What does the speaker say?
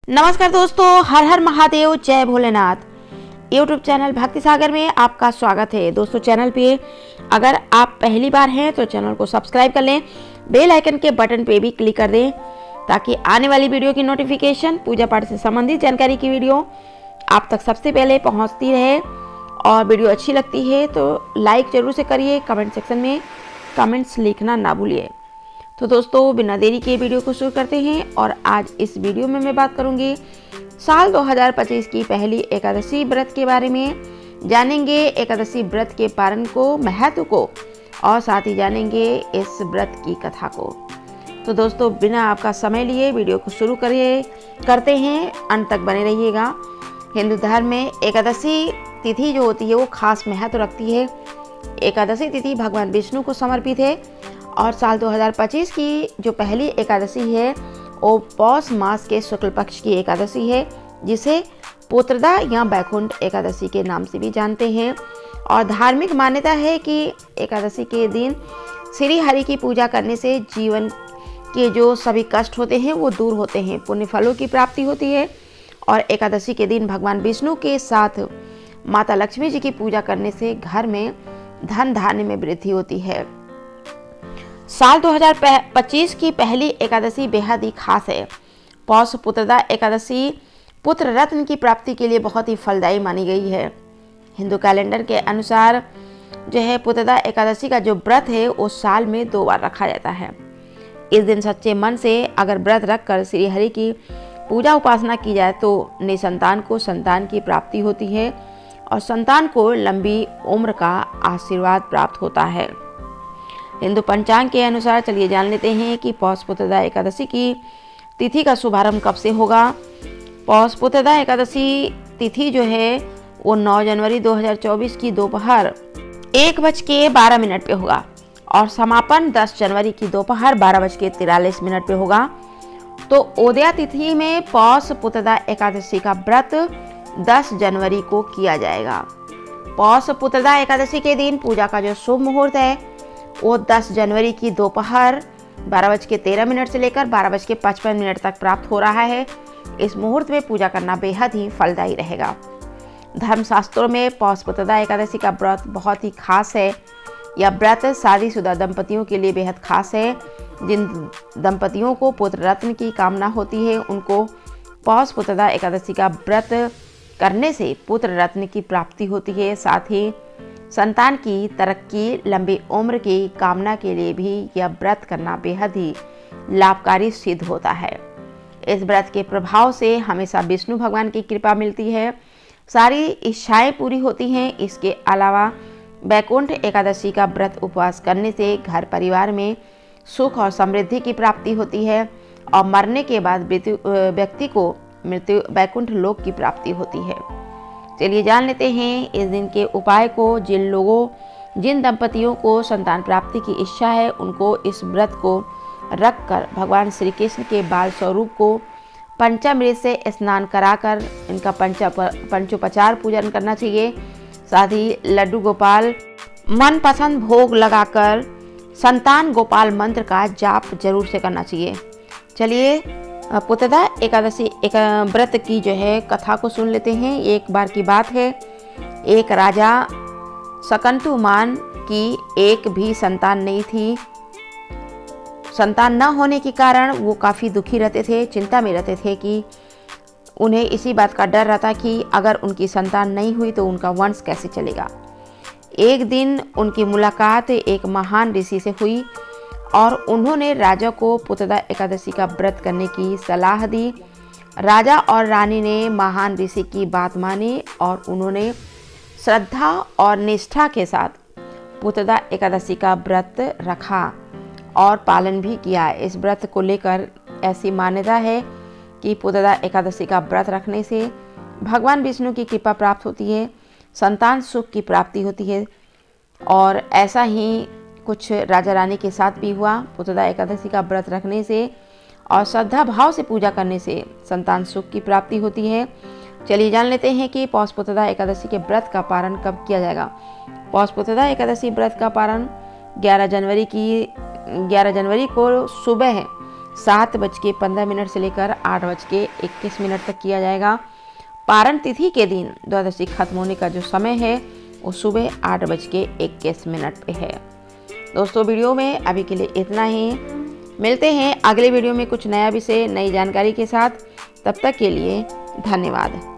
नमस्कार दोस्तों, हर हर महादेव, जय भोलेनाथ। यूट्यूब चैनल भक्ति सागर में आपका स्वागत है। दोस्तों, चैनल पे अगर आप पहली बार हैं तो चैनल को सब्सक्राइब कर लें, बेल आइकन के बटन पे भी क्लिक कर दें ताकि आने वाली वीडियो की नोटिफिकेशन, पूजा पाठ से संबंधित जानकारी की वीडियो आप तक सबसे पहले पहुँचती रहे। और वीडियो अच्छी लगती है तो लाइक जरूर से करिए, कमेंट सेक्शन में कमेंट्स लिखना ना भूलिए। तो दोस्तों, बिना देरी के वीडियो को शुरू करते हैं। और आज इस वीडियो में मैं बात करूंगी साल 2025 की पहली एकादशी व्रत के बारे में। जानेंगे एकादशी व्रत के पारण को, महत्व को, और साथ ही जानेंगे इस व्रत की कथा को। तो दोस्तों, बिना आपका समय लिए वीडियो को शुरू करते हैं, अंत तक बने रहिएगा। हिंदू धर्म में एकादशी तिथि जो होती है वो खास महत्व रखती है। एकादशी तिथि भगवान विष्णु को समर्पित है और साल 2025 की जो पहली एकादशी है वो पौष मास के शुक्ल पक्ष की एकादशी है, जिसे पुत्रदा या बैकुंठ एकादशी के नाम से भी जानते हैं। और धार्मिक मान्यता है कि एकादशी के दिन श्री हरि की पूजा करने से जीवन के जो सभी कष्ट होते हैं वो दूर होते हैं, पुण्य फलों की प्राप्ति होती है। और एकादशी के दिन भगवान विष्णु के साथ माता लक्ष्मी जी की पूजा करने से घर में धन धान्य में वृद्धि होती है। साल 2025 की पहली एकादशी बेहद ही खास है। पौष पुत्रदा एकादशी पुत्र रत्न की प्राप्ति के लिए बहुत ही फलदायी मानी गई है। हिंदू कैलेंडर के अनुसार जो है पुत्रदा एकादशी का जो व्रत है वो साल में 2 बार रखा जाता है। इस दिन सच्चे मन से अगर व्रत रखकर श्री हरि की पूजा उपासना की जाए तो निसंतान को संतान की प्राप्ति होती है और संतान को लंबी उम्र का आशीर्वाद प्राप्त होता है। हिंदू पंचांग के अनुसार चलिए जान लेते हैं कि पौष पुत्रदा एकादशी की तिथि का शुभारंभ कब से होगा। पौष पुत्रदा एकादशी तिथि जो है वो 9 जनवरी 2024 की दोपहर 1:12 पे होगा और समापन 10 जनवरी की दोपहर 12:43 पे होगा। तो उदया तिथि में पौष पुत्रदा एकादशी का व्रत 10 जनवरी को किया जाएगा। पौष पुत्रदा एकादशी के दिन पूजा का जो शुभ मुहूर्त है वो 10 जनवरी की दोपहर 12:13 से लेकर 12:55 तक प्राप्त हो रहा है। इस मुहूर्त में पूजा करना बेहद ही फलदायी रहेगा। धर्मशास्त्रों में पौष पुत्रदा एकादशी का व्रत बहुत ही खास है। यह व्रत शादीशुदा दंपतियों के लिए बेहद खास है। जिन दंपतियों को पुत्र रत्न की कामना होती है उनको पौष पुत्रदा एकादशी का व्रत करने से पुत्र रत्न की प्राप्ति होती है। साथ ही संतान की तरक्की, लंबी उम्र की कामना के लिए भी यह व्रत करना बेहद ही लाभकारी सिद्ध होता है। इस व्रत के प्रभाव से हमेशा विष्णु भगवान की कृपा मिलती है, सारी इच्छाएं पूरी होती हैं। इसके अलावा बैकुंठ एकादशी का व्रत उपवास करने से घर परिवार में सुख और समृद्धि की प्राप्ति होती है और मरने के बाद व्यक्ति को बैकुंठ लोक की प्राप्ति होती है। चलिए जान लेते हैं इस दिन के उपाय को। जिन दंपतियों को संतान प्राप्ति की इच्छा है उनको इस व्रत को रखकर भगवान श्री कृष्ण के बाल स्वरूप को पंचामृत से स्नान कराकर इनका पंचोपचार पूजन करना चाहिए। साथ ही लड्डू गोपाल मनपसंद भोग लगाकर संतान गोपाल मंत्र का जाप जरूर से करना चाहिए। चलिए पुत्रदा एकादशी व्रत की जो है कथा को सुन लेते हैं। एक बार की बात है, एक राजा शकंतुमान की एक भी संतान नहीं थी। संतान न होने के कारण वो काफ़ी दुखी रहते थे, चिंता में रहते थे कि उन्हें इसी बात का डर रहता कि अगर उनकी संतान नहीं हुई तो उनका वंश कैसे चलेगा। एक दिन उनकी मुलाकात एक महान ऋषि से हुई और उन्होंने राजा को पुत्रदा एकादशी का व्रत करने की सलाह दी। राजा और रानी ने महान ऋषि की बात मानी और उन्होंने श्रद्धा और निष्ठा के साथ पुत्रदा एकादशी का व्रत रखा और पालन भी किया। इस व्रत को लेकर ऐसी मान्यता है कि पुत्रदा एकादशी का व्रत रखने से भगवान विष्णु की कृपा प्राप्त होती है, संतान सुख की प्राप्ति होती है। और ऐसा ही कुछ राजा रानी के साथ भी हुआ। पुत्रदा एकादशी का व्रत रखने से और श्रद्धा भाव से पूजा करने से संतान सुख की प्राप्ति होती है। चलिए जान लेते हैं कि पौष पुत्रदा एकादशी के व्रत का पारण कब किया जाएगा। पौष पुत्रदा एकादशी व्रत का पारण 11 जनवरी को सुबह 7:15 से लेकर 8:21 तक किया जाएगा। पारण तिथि के दिन द्वादशी खत्म होने का जो समय है वो सुबह 8:21 पे है। दोस्तों वीडियो में अभी के लिए इतना ही। मिलते हैं अगले वीडियो में कुछ नया विषय, नई जानकारी के साथ। तब तक के लिए धन्यवाद।